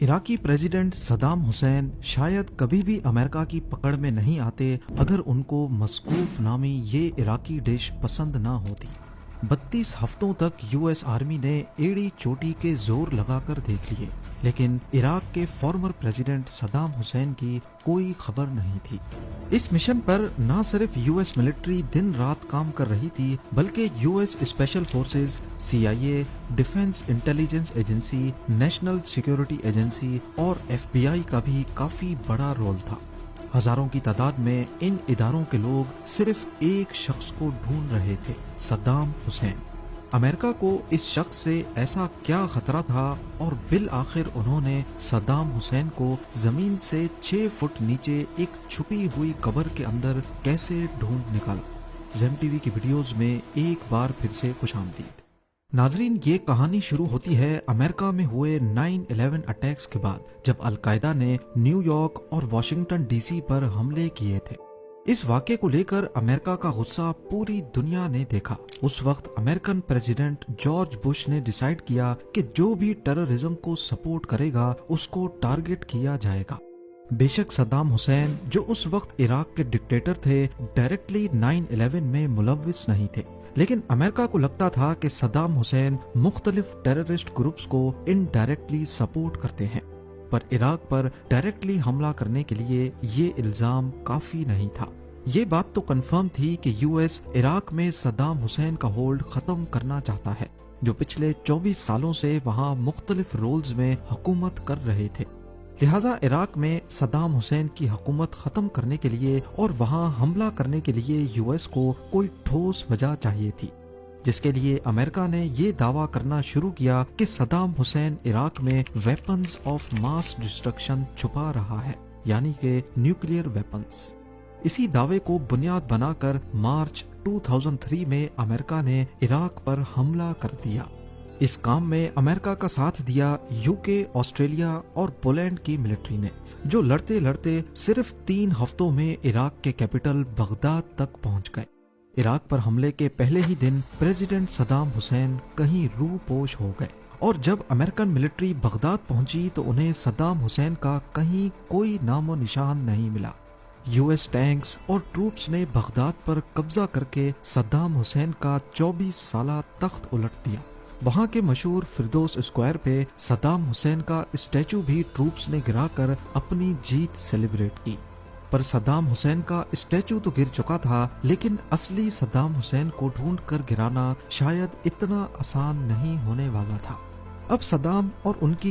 Iraqi president Saddam Hussain शायद कभी भी अमेरिका की पकड़ में नहीं आते अगर उनको मस्कूफ नामी ये इराकी डिश पसंद ना होती। 32 हफ्तों तक यूएस आर्मी ने एड़ी चोटी के जोर लगाकर देख लिए, लेकिन इराक के फॉर्मर प्रेसिडेंट सदाम हुसैन की कोई खबर नहीं थी। इस मिशन पर न सिर्फ यूएस मिलिट्री दिन रात काम कर रही थी, बल्कि US special forces, CIA, defence intelligence agency, national security agency और एफबीआई का भी काफी बड़ा रोल था। हजारों की तादाद में इन इदारों के लोग सिर्फ एक शख्स को ढूंढ रहे थे, सद्दाम हुसैन। अमेरिका को इस शख्स से ऐसा क्या खतरा था और बिल आखिर उन्होंने सद्दाम हुसैन को जमीन से 6 फुट नीचे एक छुपी हुई कब्र के अंदर कैसे ढूंढ निकाला। ज़ेम टीवी की वीडियोस में एक बार फिर से खुशामदीद। नाजरीन, ये कहानी शुरू होती है अमेरिका में हुए 9/11 अटैक्स के बाद, जब अलकायदा ने न्यूयॉर्क और वॉशिंगटन डीसी पर हमले किए थे। इस वाक़े को लेकर अमेरिका का गुस्सा पूरी दुनिया ने देखा। उस वक्त अमेरिकन प्रेसिडेंट जॉर्ज बुश ने डिसाइड किया कि जो भी टेररिज्म को सपोर्ट करेगा उसको टारगेट किया जाएगा। बेशक सद्दाम हुसैन, जो उस वक्त इराक के डिक्टेटर थे, डायरेक्टली 9/11 में मुलव्विस नहीं थे, लेकिन अमेरिका को लगता था कि सद्दाम हुसैन मुख्तलिफ टेररिस्ट ग्रुप्स को इनडायरेक्टली सपोर्ट करते हैं। पर इराक पर डायरेक्टली हमला करने के लिए ये इल्जाम काफी नहीं था। ये बात तो कंफर्म थी कि यूएस इराक में सद्दाम हुसैन का होल्ड खत्म करना चाहता है, जो पिछले 24 सालों से वहाँ मुख्तलिफ रोल्स में हुकूमत कर रहे थे। लिहाजा इराक में सद्दाम हुसैन की हुकूमत खत्म करने के लिए और वहाँ हमला करने के लिए यूएस को कोई ठोस वजह चाहिए थी, जिसके लिए अमेरिका ने ये दावा करना शुरू किया कि सद्दाम हुसैन इराक में वेपन्स ऑफ मास डिस्ट्रक्शन छुपा रहा है, यानी कि न्यूक्लियर वेपन्स। इसी दावे को बुनियाद बनाकर मार्च 2003 में अमेरिका ने इराक पर हमला कर दिया। इस काम में अमेरिका का साथ दिया यूके, ऑस्ट्रेलिया और पोलैंड की मिलिट्री ने, जो लड़ते लड़ते सिर्फ 3 हफ्तों में इराक के कैपिटल बगदाद तक पहुंच गए। इराक पर हमले के पहले ही दिन प्रेसिडेंट सद्दाम हुसैन कहीं रूपोश हो गए, और जब अमेरिकन मिलिट्री बगदाद पहुंची तो उन्हें सद्दाम हुसैन का कहीं कोई नामो निशान नहीं मिला। यूएस टैंक्स और ट्रूप्स ने बगदाद पर कब्जा करके सद्दाम हुसैन का 24 साला तख्त उलट दिया। वहाँ के मशहूर फिरदौस स्क्वायर पे सद्दाम हुसैन का स्टैचू भी ट्रूप्स ने गिराकर अपनी जीत सेलिब्रेट की। पर सद्दाम हुसैन का स्टैचू तो गिर चुका था, लेकिन असली सद्दाम हुसैन को ढूंढकर गिराना शायद इतना आसान नहीं होने वाला था। अब सद्दाम और उनकी